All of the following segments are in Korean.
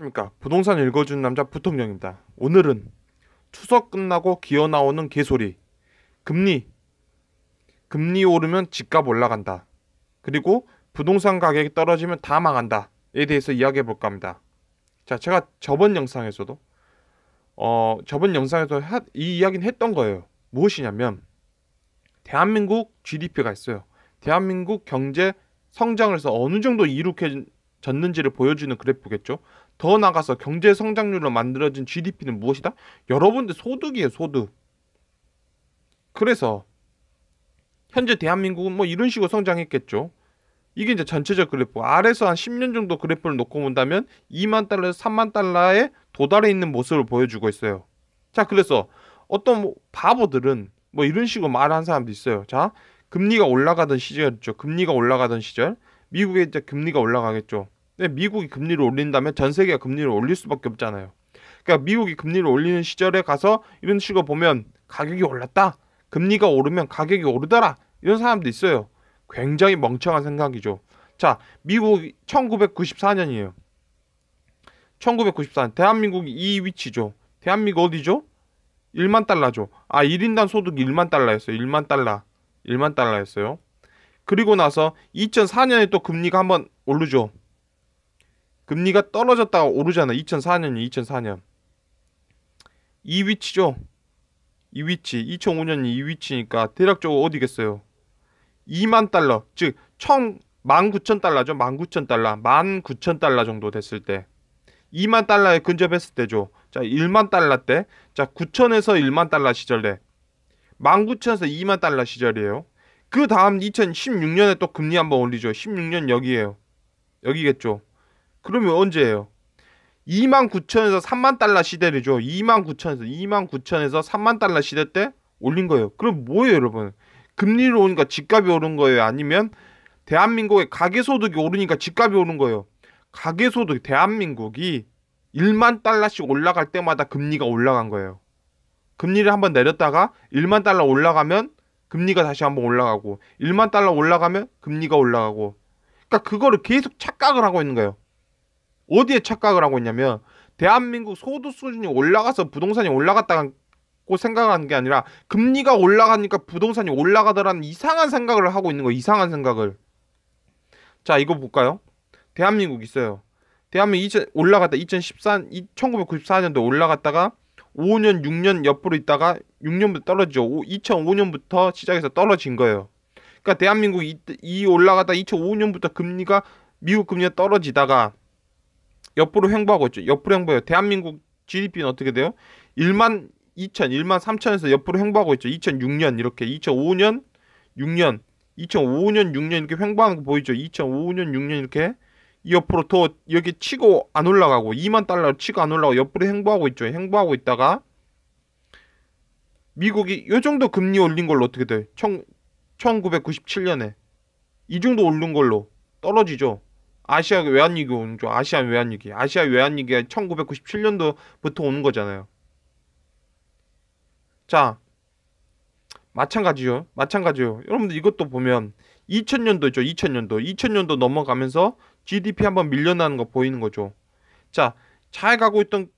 안녕하십니까. 부동산 읽어주는 남자 부통령입니다. 오늘은 추석 끝나고 기어 나오는 개소리. 금리. 금리 오르면 집값 올라간다. 그리고 부동산 가격이 떨어지면 다 망한다에 대해서 이야기해 볼까 합니다. 자, 제가 저번 영상에서 이 이야기는 했던 거예요. 무엇이냐면 대한민국 GDP가 있어요. 대한민국 경제 성장을 해서 어느 정도 이룩해졌는지를 보여주는 그래프겠죠. 더 나아가서 경제 성장률로 만들어진 GDP는 무엇이다? 여러분들 소득이에요, 소득. 그래서 현재 대한민국은 뭐 이런 식으로 성장했겠죠. 이게 이제 전체적 그래프. 아래서 한 10년 정도 그래프를 놓고 본다면 2만 달러에서 3만 달러에 도달해 있는 모습을 보여주고 있어요. 자, 그래서 어떤 바보들은 뭐 이런 식으로 말하는 사람도 있어요. 자, 금리가 올라가던 시절이죠. 금리가 올라가던 시절. 미국에 이제 금리가 올라가겠죠. 근데 미국이 금리를 올린다면 전 세계가 금리를 올릴 수밖에 없잖아요. 그러니까 미국이 금리를 올리는 시절에 가서 이런 식으로 보면 가격이 올랐다. 금리가 오르면 가격이 오르더라. 이런 사람도 있어요. 굉장히 멍청한 생각이죠. 자, 미국이 1994년이에요. 1994년. 대한민국이 이 위치죠. 대한민국 어디죠? 1만 달러죠. 1인당 소득이 1만 달러였어요. 1만 달러. 1만 달러였어요. 그리고 나서 2004년에 또 금리가 한번 오르죠. 금리가 떨어졌다가 오르잖아요. 2004년이 2004년. 이 위치죠. 이 위치. 2005년이 이 위치니까 대략적으로 어디겠어요? 2만 달러. 즉 19,000달러죠. 19,000달러. 19,000달러 정도 됐을 때. 2만 달러에 근접했을 때죠. 자, 1만 달러 때. 자, 9천에서 1만 달러 시절에. 19,000에서 2만 달러 시절이에요. 그 다음 2016년에 또 금리 한번 올리죠. 16년 여기에요. 여기겠죠. 그러면 언제예요? 29,000에서 3만 달러 시대죠. 29,000에서 3만 달러 시대 때 올린 거예요. 그럼 뭐예요, 여러분? 금리를 오니까 집값이 오른 거예요? 아니면 대한민국의 가계소득이 오르니까 집값이 오른 거예요? 가계소득, 대한민국이 1만 달러씩 올라갈 때마다 금리가 올라간 거예요. 금리를 한번 내렸다가 1만 달러 올라가면 금리가 다시 한번 올라가고 1만 달러 올라가면 금리가 올라가고, 그러니까 그거를 계속 착각을 하고 있는 거예요. 어디에 착각을 하고 있냐면 대한민국 소득 수준이 올라가서 부동산이 올라갔다고 생각하는 게 아니라 금리가 올라가니까 부동산이 올라가더라는 이상한 생각을 하고 있는 거예요. 이상한 생각을. 자, 이거 볼까요? 대한민국 있어요. 대한민국 올라갔다 1994년도 올라갔다가 5년, 6년 옆으로 있다가 6년부터 떨어지죠. 2005년부터 시작해서 떨어진 거예요. 그러니까 대한민국이 이 올라갔다 2005년부터 금리가 미국 금리가 떨어지다가 옆으로 횡보하고 있죠. 옆으로 횡보해요. 대한민국 GDP는 어떻게 돼요? 1만 2천, 1만 3천에서 옆으로 횡보하고 있죠. 2006년 이렇게 2005년, 6년, 2005년, 6년 이렇게 횡보하는 거 보이죠? 2005년, 6년 이렇게 옆으로 더 여기 치고 안 올라가고 2만 달러 치고 안 올라가고 옆으로 횡보하고 있죠. 횡보하고 있다가 미국이 이 정도 금리 올린 걸로 어떻게 돼요? 1997년에 이 정도 오른 걸로 떨어지죠. 아시아 외환위기 오는 죠. 아시아 외환위기. 아시아 외환위기가 1997년도부터 오는 거잖아요. 자, 마찬가지요. 여러분들 이것도 보면 2000년도 있죠. 2000년도 넘어가면서 GDP 한번 밀려나는 거 보이는 거죠. 자, 잘 가고 있죠.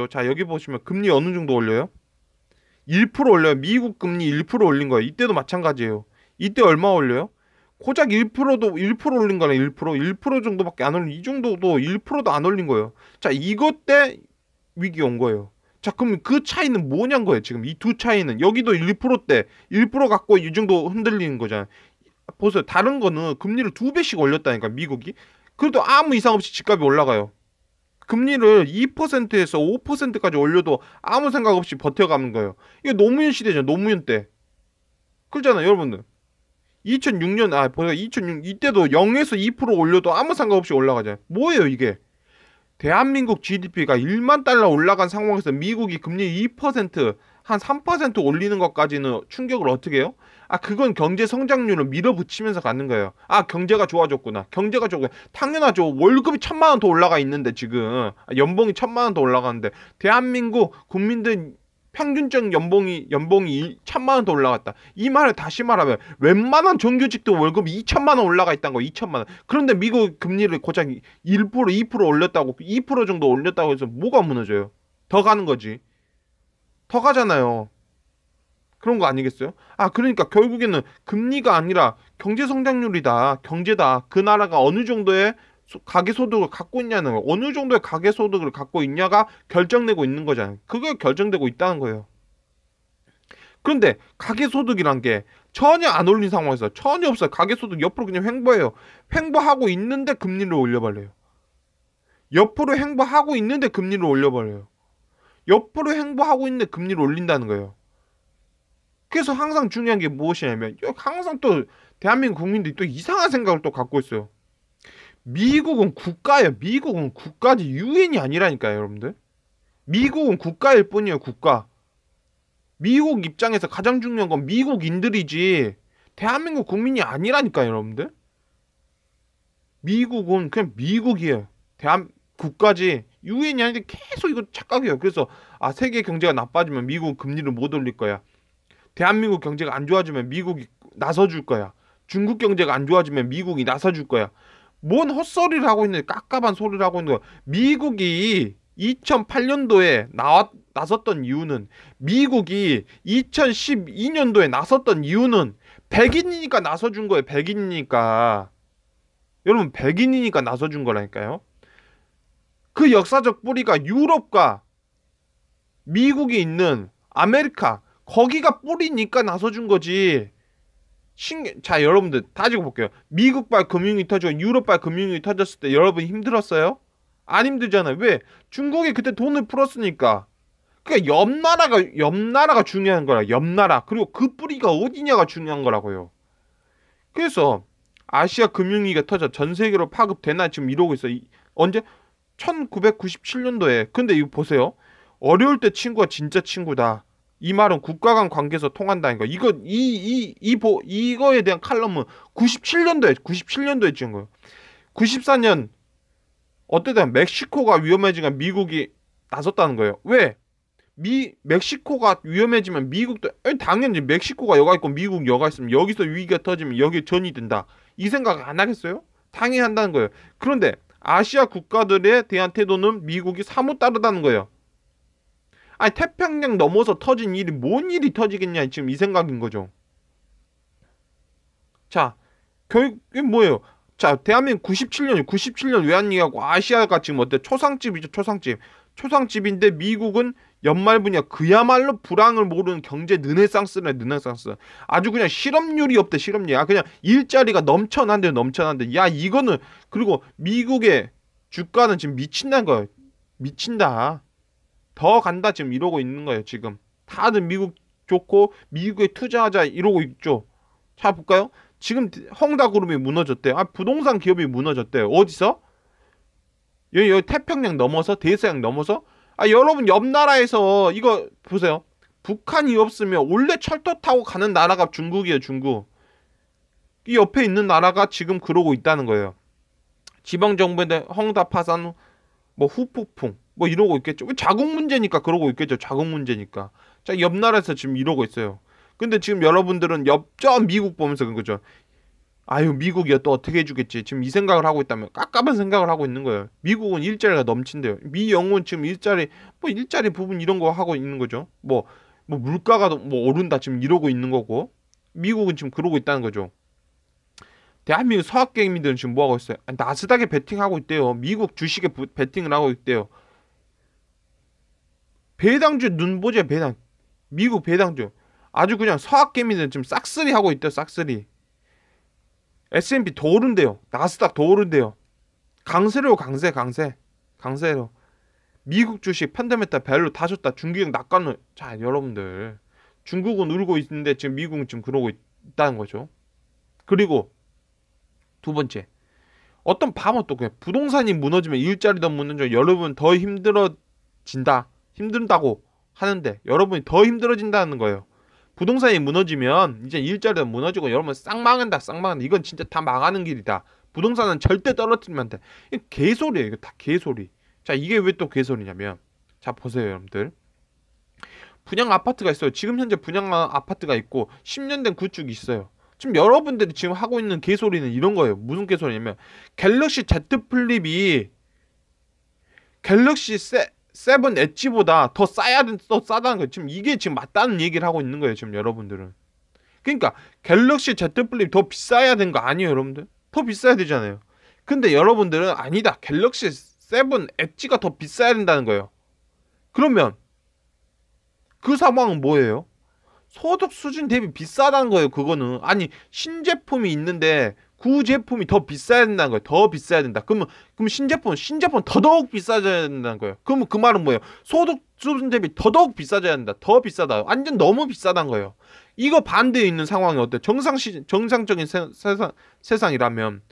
자, 여기 보시면 금리 어느 정도 올려요? 1% 올려요. 미국 금리 1% 올린 거예요. 이때도 마찬가지예요. 이때 얼마 올려요? 고작 1% 올린 거네. 1% 정도밖에 안 올린, 이 정도도 1%도 안 올린 거예요. 자, 이것 때 위기 온 거예요. 자, 그럼 그 차이는 뭐냐는 거예요. 지금 이 두 차이는 여기도 1%대 1% 갖고 이 정도 흔들리는 거잖아요. 보세요. 다른 거는 금리를 2배씩 올렸다니까 미국이. 그래도 아무 이상 없이 집값이 올라가요. 금리를 2%에서 5%까지 올려도 아무 생각 없이 버텨가는 거예요. 이게 노무현 시대잖아요. 노무현 때. 그렇잖아요, 여러분들. 2006년 보세요. 2006 이때도 0에서 2% 올려도 아무 상관 없이 올라가잖아요. 뭐예요, 이게? 대한민국 GDP가 1만 달러 올라간 상황에서 미국이 금리 2%, 한 3% 올리는 것까지는 충격을 어떻게 해요? 그건 경제 성장률을 밀어붙이면서 가는 거예요. 경제가 좋아졌구나. 경제가 좋고 당연하죠. 월급이 1,000만 원 더 올라가 있는데 지금 연봉이 1,000만 원 더 올라가는데 대한민국 국민들 평균적 연봉이 1천만 원 더 올라갔다. 이 말을 다시 말하면 웬만한 정규직도 월급이 2천만 원 올라가 있다는 거. 2천만 원. 그런데 미국 금리를 고작 1% 2% 올렸다고 2% 정도 올렸다고 해서 뭐가 무너져요? 더 가는 거지. 더 가잖아요. 그런 거 아니겠어요? 아, 그러니까 결국에는 금리가 아니라 경제 성장률이다. 경제다. 그 나라가 어느 정도의 가계 소득을 갖고 있냐는 거. 어느 정도의 가계 소득을 갖고 있냐가 결정되고 있는 거잖아요. 그게 결정되고 있다는 거예요. 그런데 가계 소득이란 게 전혀 안 올린 상황에서 전혀 없어요. 가계 소득 옆으로 그냥 횡보해요. 횡보하고 있는데 금리를 올려버려요. 옆으로 횡보하고 있는데 금리를 올려버려요. 옆으로 횡보하고 있는데 금리를 올린다는 거예요. 그래서 항상 중요한 게 무엇이냐면 항상 또 대한민국 국민들이 또 이상한 생각을 또 갖고 있어요. 미국은 국가예요. 미국은 국가지 유엔이 아니라니까요, 여러분들. 미국은 국가일 뿐이에요, 국가. 미국 입장에서 가장 중요한 건 미국인들이지 대한민국 국민이 아니라니까요, 여러분들. 미국은 그냥 미국이에요. 국가지 유엔이 아닌데 계속 이거 착각해요. 그래서 세계 경제가 나빠지면 미국 금리를 못 올릴 거야. 대한민국 경제가 안 좋아지면 미국이 나서줄 거야. 중국 경제가 안 좋아지면 미국이 나서줄 거야. 뭔 헛소리를 하고 있는 깝깝한 소리를 하고 있는 거야. 미국이 2008년도에 나섰던 이유는 미국이 2012년도에 나섰던 이유는 백인이니까 나서준 거예요. 백인이니까. 여러분 백인이니까 나서준 거라니까요. 그 역사적 뿌리가 유럽과 미국이 있는 아메리카 거기가 뿌리니까 나서준 거지. 자, 여러분들 따지고 볼게요. 미국발 금융이 터지고 유럽발 금융이 터졌을 때 여러분 힘들었어요? 안 힘들잖아요. 왜? 중국이 그때 돈을 풀었으니까. 그러니까 옆나라가 중요한 거라. 옆나라. 그리고 그 뿌리가 어디냐가 중요한 거라고요. 그래서 아시아 금융위기가 터져 전 세계로 파급되나 지금 이러고 있어. 언제? 1997년도에. 근데 이거 보세요. 어려울 때 친구가 진짜 친구다. 이 말은 국가 간 관계에서 통한다는 거. 이거에 대한 칼럼은 97년도에 찍은 거예요. 94년 어때든 멕시코가 위험해지니까 미국이 나섰다는 거예요. 왜? 멕시코가 위험해지면 미국도 당연히 멕시코가 여가 있고 미국 여가 있으면 여기서 위기가 터지면 여기 전이 된다. 이 생각 안 하겠어요? 당연히 한다는 거예요. 그런데 아시아 국가들에 대한 태도는 미국이 사뭇 따르다는 거예요. 아니 태평양 넘어서 터진 일이 뭔 일이 터지겠냐 지금 이 생각인 거죠. 자, 결국에 뭐예요? 자, 대한민국 97년 외환위기하고 아시아가 지금 어때? 초상집이죠, 초상집. 초상집인데 미국은 연말분야 그야말로 불황을 모르는 경제 르네상스네, 르네상스. 아주 그냥 실업률이 없대, 실업률. 그냥 일자리가 넘쳐난대. 야, 이거는 그리고 미국의 주가는 지금 미친다는 거예요. 미친다. 더 간다 지금 이러고 있는 거예요, 지금. 다들 미국 좋고 미국에 투자하자 이러고 있죠. 자, 볼까요? 지금 헝다그룹이 무너졌대요. 부동산 기업이 무너졌대요. 어디서? 여기 태평양 넘어서 대서양 넘어서 여러분 옆 나라에서 이거 보세요. 북한이 없으면 원래 철도 타고 가는 나라가 중국이에요. 중국. 이 옆에 있는 나라가 지금 그러고 있다는 거예요. 지방정부인데 헝다 파산 뭐 후폭풍 뭐 이러고 있겠죠. 자국 문제니까 그러고 있겠죠. 자국 문제니까. 자, 옆 나라에서 지금 이러고 있어요. 근데 지금 여러분들은 저 미국 보면서 그런 거죠. 아유, 미국이야 또 어떻게 해주겠지. 지금 이 생각을 하고 있다면 깝깝한 생각을 하고 있는 거예요. 미국은 일자리가 넘친대요. 미 영은 지금 일자리 부분 이런 거 하고 있는 거죠. 뭐 물가가 뭐 오른다 지금 이러고 있는 거고 미국은 지금 그러고 있다는 거죠. 대한민국 서학개미들은 지금 뭐 하고 있어요? 나스닥에 베팅하고 있대요. 미국 주식에 베팅을 하고 있대요. 배당주 눈보자 배당. 미국 배당주. 아주 그냥 서학개미들은 지금 싹쓸이 하고 있대요. 싹쓸이. S&P 더 오른대요. 나스닥 더 오른대요. 강세로 강세로. 미국 주식 펀더멘탈 밸류 다 줬다. 중국은 낙관을. 자, 여러분들. 중국은 울고 있는데 지금 미국은 지금 그러고 있다는 거죠. 그리고 두 번째. 어떤 밤은 또 그냥 부동산이 무너지면 일자리도 무너져 여러분 더 힘든다고 하는데 여러분이 더 힘들어진다는 거예요. 부동산이 무너지면 이제 일자리도 무너지고 여러분 싹 망한다. 이건 진짜 다 망하는 길이다. 부동산은 절대 떨어뜨리면 안 돼. 이거 개소리예요. 이거 다 개소리. 자, 이게 왜 또 개소리냐면 자, 보세요, 여러분들. 분양 아파트가 있어요. 지금 현재 분양 아파트가 있고 10년 된 구축이 있어요. 지금 여러분들이 지금 하고 있는 개소리는 이런 거예요. 무슨 개소리냐면 갤럭시 Z 플립이 갤럭시 세븐 엣지보다 더 싸다는 거예요. 지금 이게 지금 맞다는 얘기를 하고 있는 거예요. 지금 여러분들은. 그러니까 갤럭시 Z 플립 더 비싸야 되는 거 아니에요, 여러분들? 더 비싸야 되잖아요. 근데 여러분들은 아니다. 갤럭시 세븐 엣지가 더 비싸야 된다는 거예요. 그러면 그 상황은 뭐예요? 소득 수준 대비 비싸다는 거예요. 그거는 아니 신제품이 있는데 구제품이 더 비싸야 된다는 거예요. 더 비싸야 된다. 그럼 신제품 더더욱 비싸져야 된다는 거예요. 그러면 그 말은 뭐예요? 소득 수준 대비 더더욱 비싸져야 된다. 더 비싸다. 완전 너무 비싸다는 거예요. 이거 반대에 있는 상황이 어때? 정상적인 세상이라면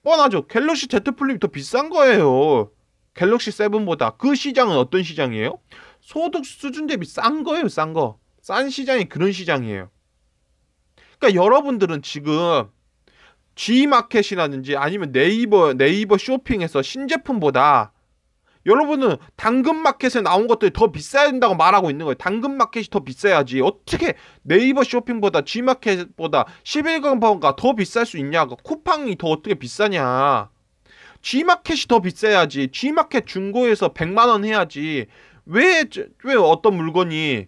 뻔하죠. 갤럭시 Z 플립이 더 비싼 거예요. 갤럭시 세븐보다. 그 시장은 어떤 시장이에요? 소득 수준 대비 싼 거예요. 싼 거. 싼 시장이 그런 시장이에요. 그러니까 여러분들은 지금 G마켓이라든지 아니면 네이버 쇼핑에서 신제품보다 여러분은 당근마켓에 나온 것들이 더 비싸야 된다고 말하고 있는 거예요. 당근마켓이 더 비싸야지. 어떻게 네이버 쇼핑보다 G마켓보다 11금방가 더 비쌀 수 있냐고. 쿠팡이 더 어떻게 비싸냐. G마켓이 더 비싸야지. G마켓 중고에서 100만 원 해야지. 왜 어떤 물건이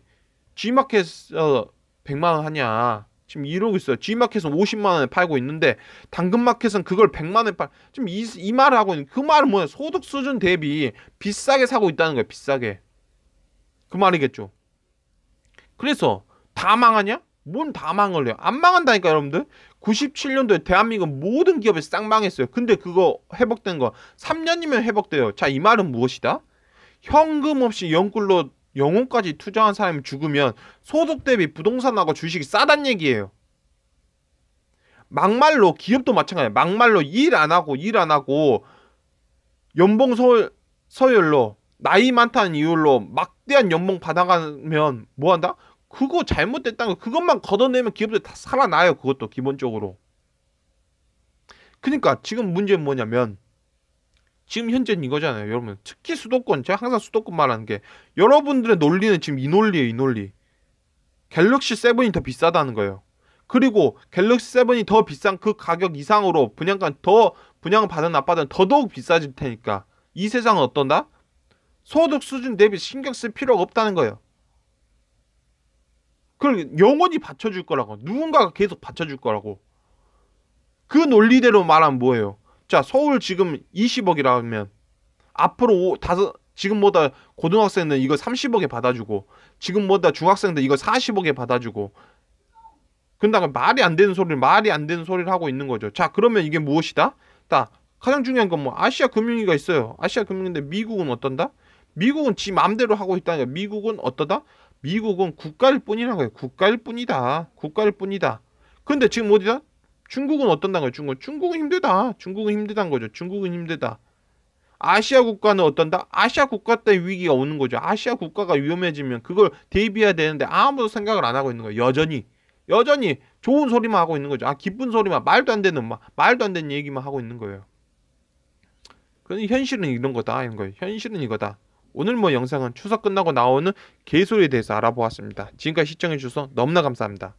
G마켓에서 100만 원 하냐. 지금 이러고 있어요. G마켓은 50만 원에 팔고 있는데 당근마켓은 그걸 100만 원에 지금 이 말을 하고 있는 그 말은 뭐야? 소득 수준 대비 비싸게 사고 있다는 거예요. 비싸게. 그 말이겠죠. 그래서 다 망하냐? 뭔 다 망을래요? 안 망한다니까 여러분들. 97년도에 대한민국 모든 기업이 싹 망했어요. 근데 그거 회복된 거 3년이면 회복돼요. 자, 이 말은 무엇이다? 현금 없이 영끌로 영혼까지 투자한 사람이 죽으면 소득 대비 부동산하고 주식이 싸단 얘기예요. 막말로 기업도 마찬가지예요. 막말로 일 안 하고 연봉 서열로 나이 많다는 이유로 막대한 연봉 받아가면 뭐한다? 그거 잘못됐다는 거. 그것만 걷어내면 기업들 다 살아나요. 그것도 기본적으로. 그러니까 지금 문제는 뭐냐면 지금 현재는 이거잖아요. 여러분 특히 수도권, 제가 항상 수도권 말하는 게 여러분들의 논리는 지금 이 논리예요. 이 논리. 갤럭시 세븐이 더 비싸다는 거예요. 그리고 갤럭시 세븐이 더 비싼 그 가격 이상으로 분양 받은 아빠들은 더더욱 비싸질 테니까 이 세상은 어떤다? 소득 수준 대비 신경 쓸 필요가 없다는 거예요. 그걸 영원히 받쳐줄 거라고. 누군가가 계속 받쳐줄 거라고. 그 논리대로 말하면 뭐예요? 자, 서울 지금 20억이라면 앞으로 지금보다 고등학생들 이거 30억에 받아주고 지금보다 중학생들 이거 40억에 받아주고 그다음에 말이 안 되는 소리를 하고 있는 거죠. 자, 그러면 이게 무엇이다? 가장 중요한 건 뭐 아시아 금융위가 있어요. 아시아 금융인데 미국은 어떤다? 미국은 지 마음대로 하고 있다는 거야. 미국은 어떠다? 미국은 국가일 뿐이라는 거예요. 국가일 뿐이다. 국가일 뿐이다. 근데 지금 어디다? 중국은 어떤다는 거예요. 중국은 힘들다. 중국은 힘들다는 거죠. 중국은 힘들다. 아시아 국가는 어떤다? 아시아 국가 때 위기가 오는 거죠. 아시아 국가가 위험해지면 그걸 대비해야 되는데 아무도 생각을 안 하고 있는 거예요. 여전히 좋은 소리만 하고 있는 거죠. 기쁜 소리만 말도 안 되는 얘기만 하고 있는 거예요. 그런데 현실은 이런 거다. 이런 거예요. 현실은 이거다. 오늘 영상은 추석 끝나고 나오는 개소리에 대해서 알아보았습니다. 지금까지 시청해주셔서 너무나 감사합니다.